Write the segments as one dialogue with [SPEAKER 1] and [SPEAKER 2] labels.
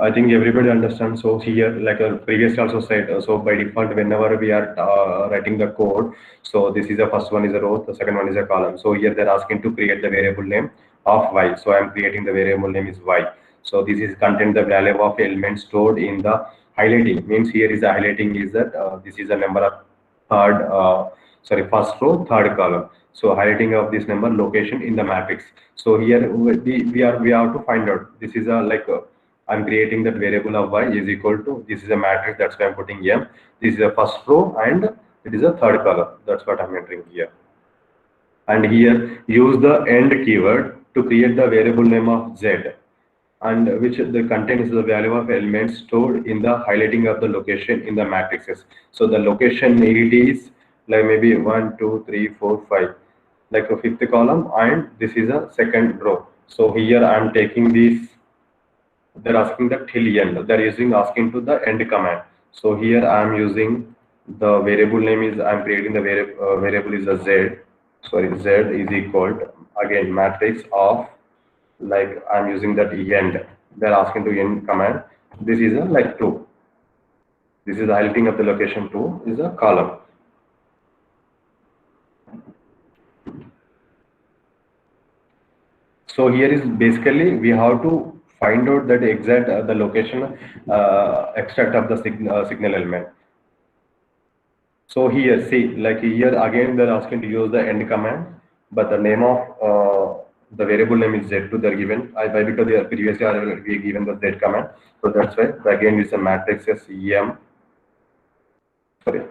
[SPEAKER 1] I think everybody understands. So here, like previously also said, so by default, whenever we are writing the code, so this is the first one is a row, the second one is a column. So here they're asking to create the variable name of y. So I'm creating the variable name is y. So this is contain the value of element stored in the highlighting. Means here is the highlighting is that this is a number of third, first row, third column. So highlighting of this number location in the matrix. So here we have to find out. This is a like. I'm creating that variable of y is equal to, this is a matrix, that's why I'm putting m. This is the first row and it is a third column. That's what I'm entering here. And here use the end keyword to create the variable name of z, and which the contains the value of elements stored in the highlighting of the location in the matrices. So the location it is like maybe 1, 2, 3, 4, 5, like a fifth column, and this is a second row. So here I'm taking this, they're asking the till end, they're using asking to the end command. So here I am using the variable name is, I'm creating the variable is a z, z is equal to, again matrix of, like I'm using that end, they're asking to end command. This is a like 2, this is the highlighting of the location 2 is a column. So here is basically we have to find out that exact the location extract of the signal element. So here, see, like here again they're asking to use the end command, but the name of the variable name is z2 they're given. Why? Because they are previously we given the z command, so that's why again is a matrix as em. Sorry,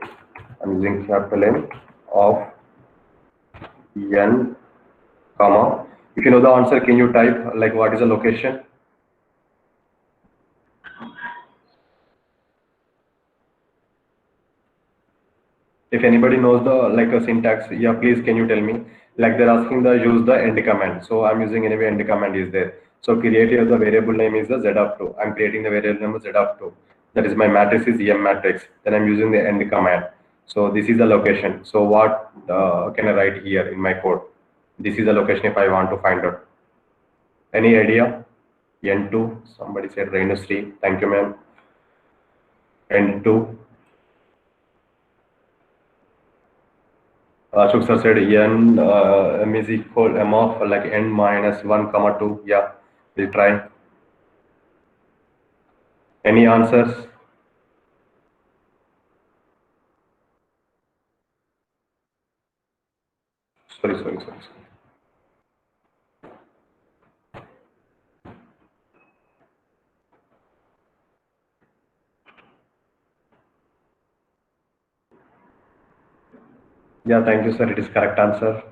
[SPEAKER 1] I'm using capital M of n comma. If you know the answer, can you type like what is the location? If anybody knows the like a syntax, yeah, please can you tell me? Like they're asking the use the end command. So I'm using anyway end command is there. So create here the variable name is the z of 2. I'm creating the variable name z of 2. That is my matrix is em matrix. Then I'm using the end command. So this is the location. So what can I write here in my code? This is the location if I want to find out. Any idea? N2. Somebody said Renusri. Thank you, ma'am. N2. Ashok sir said n m is equal m of like n minus 1 comma 2. Yeah, we'll try. Any answers? Sorry. Yeah, thank you, sir. It is correct answer.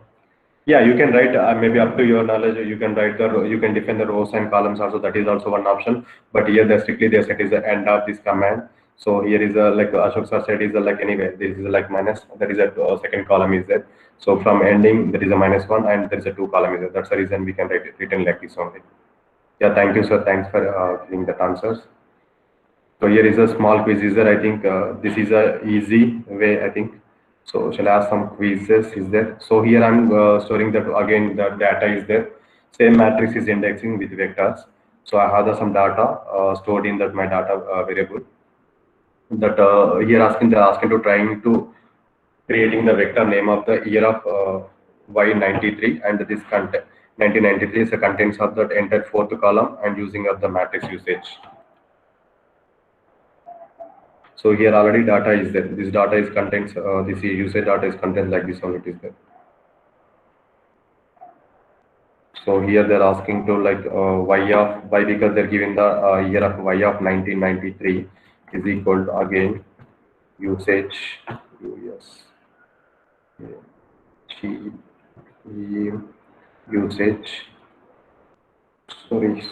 [SPEAKER 1] Yeah, you can write maybe up to your knowledge. You can write you can define the rows and columns also. That is also one option. But here, they strictly they said is the end of this command. So here is a like Ashok sir said is a like anyway. This is like minus. That is a second column is there. So from ending there is a minus 1 and there is a 2 column is there. That's the reason we can write it written like this only. Yeah, thank you, sir. Thanks for giving that answers. So here is a small quiz. Is there? I think this is a easy way. I think. So shall I ask some quizzes? Is there? So here I'm storing that again. The data is there. Same matrix is indexing with vectors. So I have some data stored in that my data variable. That here they're asking to trying to creating the vector name of the year of y93, and this content 1993 is the contents of that entire fourth column and using of the matrix usage. So here already data is there. This data is contains this usage data is contained like this only it is there. So here they're asking to like y because they're giving the year of y of 1993 is equal to again usage usage. Sorry.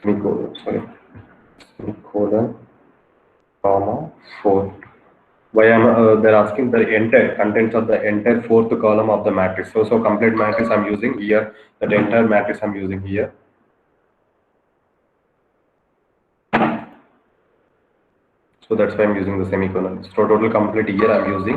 [SPEAKER 1] Semicolon, comma 4. Why am they're asking the entire contents of the entire fourth column of the matrix. So complete matrix I'm using here. That entire matrix I'm using here. So that's why I'm using the semicolon. So total complete here I'm using